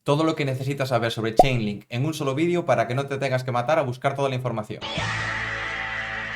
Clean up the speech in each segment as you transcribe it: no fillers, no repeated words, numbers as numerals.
Todo lo que necesitas saber sobre Chainlink en un solo vídeo para que no te tengas que matar a buscar toda la información.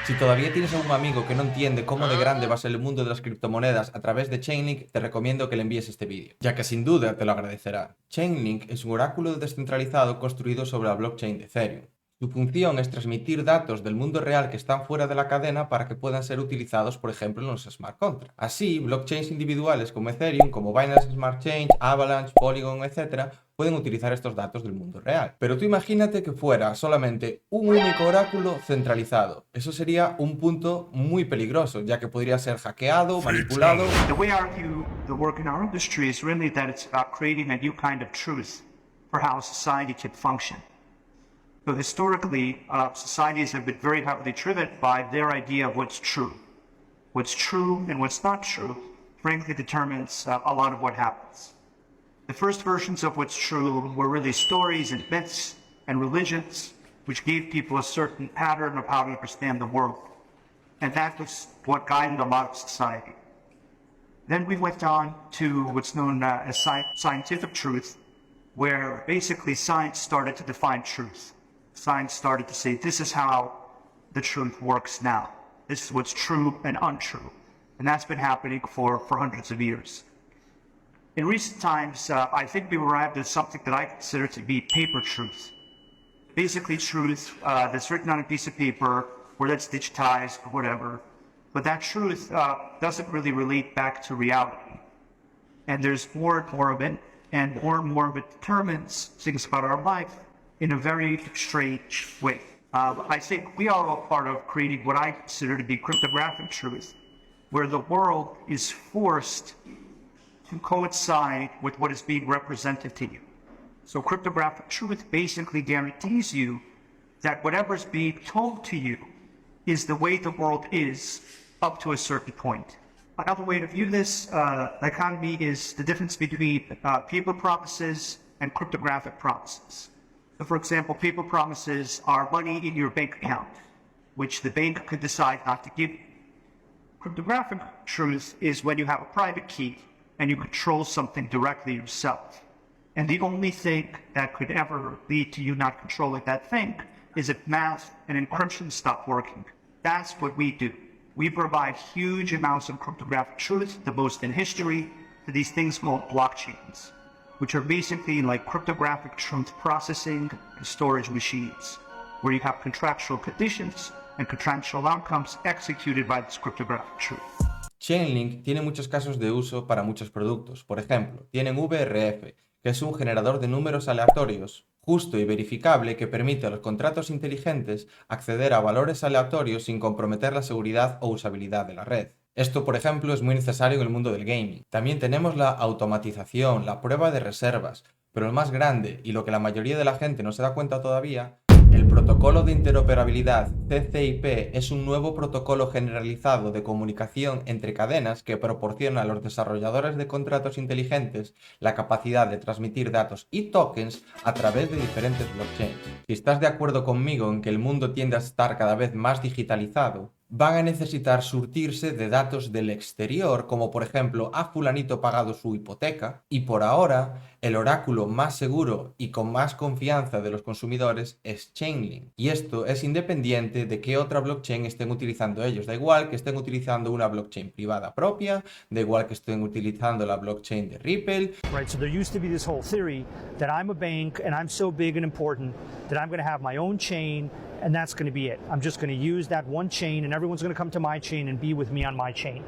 Si todavía tienes algún amigo que no entiende cómo de grande va a ser el mundo de las criptomonedas a través de Chainlink, te recomiendo que le envíes este vídeo, ya que sin duda te lo agradecerá. Chainlink es un oráculo descentralizado construido sobre la blockchain de Ethereum. Su función es transmitir datos del mundo real que están fuera de la cadena para que puedan ser utilizados, por ejemplo, en los smart contracts. Así, blockchains individuales como Ethereum, como Binance Smart Chain, Avalanche, Polygon, etc., pueden utilizar estos datos del mundo real. Pero tú imagínate que fuera solamente un único oráculo centralizado. Eso sería un punto muy peligroso, ya que podría ser hackeado, manipulado. The way I argue the work in our industry is really that it's about creating a new kind of truth for how society can function. So historically, societies have been very heavily driven by their idea of what's true. What's true and what's not true, frankly, determines a lot of what happens. The first versions of what's true were really stories and myths and religions, which gave people a certain pattern of how to understand the world. And that was what guided a lot of society. Then we went on to what's known as scientific truth, where basically science started to define truth. Science started to say, this is how the truth works now. This is what's true and untrue. And that's been happening for hundreds of years. In recent times, I think we've arrived at something that I consider to be paper truth. Basically truth that's written on a piece of paper, or that's digitized, or whatever. But that truth doesn't really relate back to reality. And there's more and more of it, and more of it determines things about our life in a very strange way. I think we are all part of creating what I consider to be cryptographic truth, where the world is forced to coincide with what is being represented to you. So cryptographic truth basically guarantees you that whatever is being told to you is the way the world is up to a certain point. Another way to view this economy is the difference between paper promises and cryptographic promises. So for example, paper promises are money in your bank account, which the bank could decide not to give you. Cryptographic truth is when you have a private key and you control something directly yourself. And the only thing that could ever lead to you not controlling that thing is if math and encryption stop working. That's what we do. We provide huge amounts of cryptographic truth, the most in history, to these things called blockchains, which are basically like cryptographic truth processing and storage machines, where you have contractual conditions and contractual outcomes executed by this cryptographic truth. Chainlink tiene muchos casos de uso para muchos productos. Por ejemplo, tienen VRF, que es un generador de números aleatorios, justo y verificable, que permite a los contratos inteligentes acceder a valores aleatorios sin comprometer la seguridad o usabilidad de la red. Esto, por ejemplo, es muy necesario en el mundo del gaming. También tenemos la automatización, la prueba de reservas, pero el más grande, y lo que la mayoría de la gente no se da cuenta todavía, el protocolo de interoperabilidad TCP es un nuevo protocolo generalizado de comunicación entre cadenas que proporciona a los desarrolladores de contratos inteligentes la capacidad de transmitir datos y tokens a través de diferentes blockchains. Si estás de acuerdo conmigo en que el mundo tiende a estar cada vez más digitalizado, van a necesitar surtirse de datos del exterior, como por ejemplo ha fulanito pagado su hipoteca, y por ahora el oráculo más seguro y con más confianza de los consumidores es Chainlink. Y esto es independiente de qué otra blockchain estén utilizando ellos. Da igual que estén utilizando una blockchain privada propia, da igual que estén utilizando la blockchain de Ripple. Right, so there used to be this whole theory that I'm a bank and I'm so big and important that I'm going to have my own chain and that's going to be it. I'm just going to use that one chain and everyone's going to come to my chain and be with me on my chain.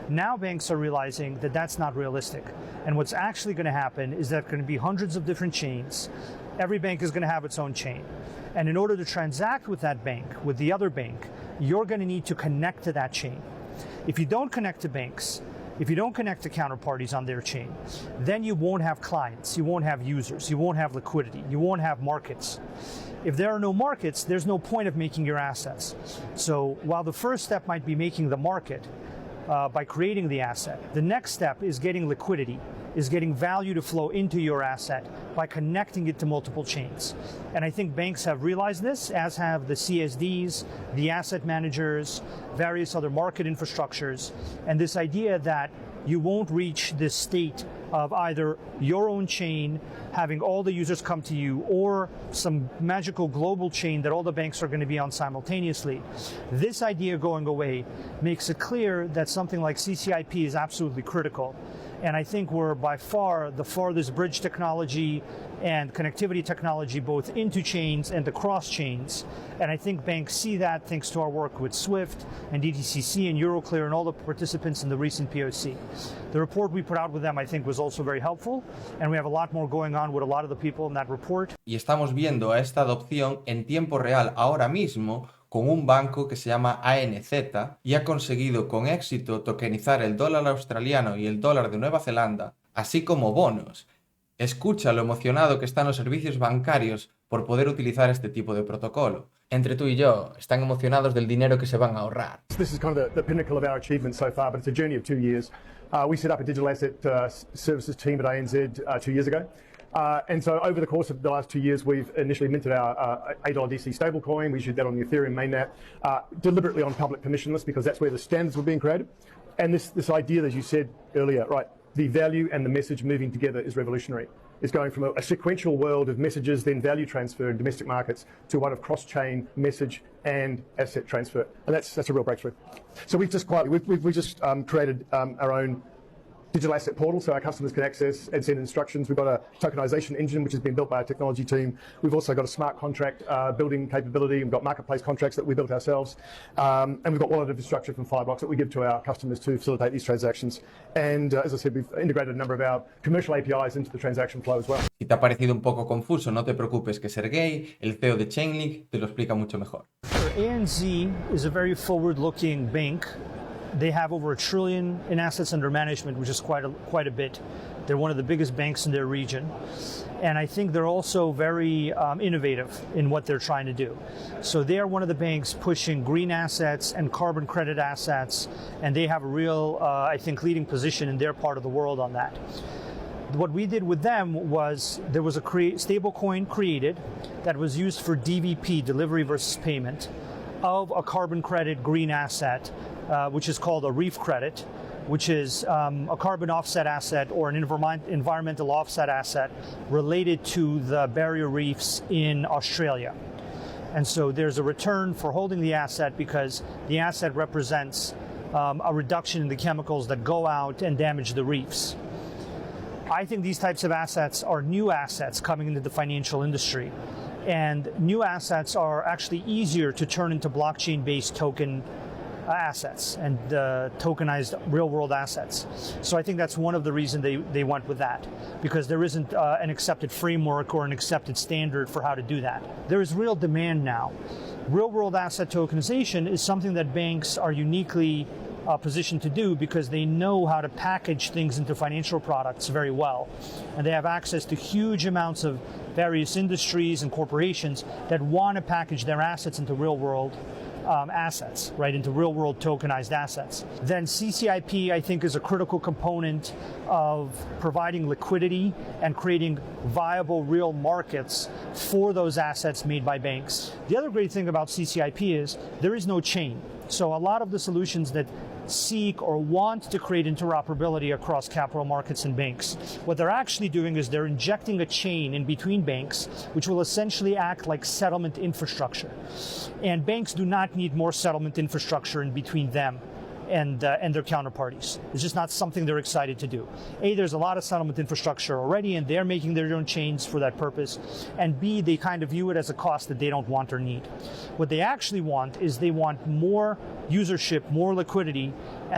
Now banks are realizing that that's not realistic. And what's actually going to happen is that there are going to be hundreds of different chains. Every bank is going to have its own chain. And in order to transact with that bank, with the other bank, you're going to need to connect to that chain. If you don't connect to banks, if you don't connect to counterparties on their chain, then you won't have clients, you won't have users, you won't have liquidity, you won't have markets. If there are no markets, there's no point of making your assets. So while the first step might be making the market by creating the asset, the next step is getting liquidity, is getting value to flow into your asset by connecting it to multiple chains. And I think banks have realized this, as have the CSDs, the asset managers, various other market infrastructures, and this idea that you won't reach this state of either your own chain, having all the users come to you, or some magical global chain that all the banks are going to be on simultaneously. This idea going away makes it clear that something like CCIP is absolutely critical. And I think we're by far the farthest bridge technology and connectivity technology both into chains and across chains. And I think banks see that thanks to our work with SWIFT and DTCC and Euroclear and all the participants in the recent POC. The report we put out with them, I think, was also very helpful. And we have a lot more going on with a lot of the people in that report. Y estamos viendo a esta adopción en tiempo real ahora mismo con un banco que se llama ANZ y ha conseguido con éxito tokenizar el dólar australiano y el dólar de Nueva Zelanda, así como bonos. Escucha lo emocionado que están los servicios bancarios por poder utilizar este tipo de protocolo. Entre tú y yo, están emocionados del dinero que se van a ahorrar. This is kind of the pinnacle of our achievement so far, but it's a journey of 2 years. We set up a digital asset services team at ANZ 2 years ago. And so over the course of the last 2 years, we've initially minted our $8 stablecoin. We issued that on the Ethereum mainnet, deliberately on public permissionless because that's where the standards were being created. And this idea, as you said earlier, right, the value and the message moving together is revolutionary. It's going from a sequential world of messages, then value transfer in domestic markets, to one of cross-chain message and asset transfer. And that's a real breakthrough. So we've just created our own digital asset portal so our customers can access and send instructions. We've got a tokenization engine which has been built by our technology team. We've also got a smart contract building capability. We've got marketplace contracts that we built ourselves. And we've got wallet infrastructure from Fireblocks that we give to our customers to facilitate these transactions. And as I said, we've integrated a number of our commercial APIs into the transaction flow as well. Si te ha parecido un poco confuso, no te preocupes que Sergey, el CEO de Chainlink, te lo explica mucho mejor. ANZ is a very forward-looking bank. They have over $1 trillion in assets under management, which is quite a bit. They're one of the biggest banks in their region. And I think they're also very innovative in what they're trying to do. So they are one of the banks pushing green assets and carbon credit assets, and they have a real, I think, leading position in their part of the world on that. What we did with them was there was a stablecoin created that was used for DVP, delivery versus payment, of a carbon credit green asset, which is called a reef credit, which is a carbon offset asset or an environmental offset asset related to the barrier reefs in Australia. And so there's a return for holding the asset because the asset represents a reduction in the chemicals that go out and damage the reefs. I think these types of assets are new assets coming into the financial industry. And new assets are actually easier to turn into blockchain-based token assets and tokenized real-world assets. So I think that's one of the reasons they went with that, because there isn't an accepted framework or an accepted standard for how to do that. There is real demand now. Real-world asset tokenization is something that banks are uniquely positioned to do because they know how to package things into financial products very well. And they have access to huge amounts of various industries and corporations that want to package their assets into real-world assets, right, into real-world tokenized assets. Then CCIP, I think, is a critical component of providing liquidity and creating viable real markets for those assets made by banks. The other great thing about CCIP is there is no chain. So a lot of the solutions that seek or want to create interoperability across capital markets and banks, what they're actually doing is they're injecting a chain in between banks, which will essentially act like settlement infrastructure. And banks do not need more settlement infrastructure in between them and their counterparties. It's just not something they're excited to do. A, there's a lot of settlement infrastructure already, and they're making their own chains for that purpose. And B, they kind of view it as a cost that they don't want or need. What they actually want is they want more usership, more liquidity,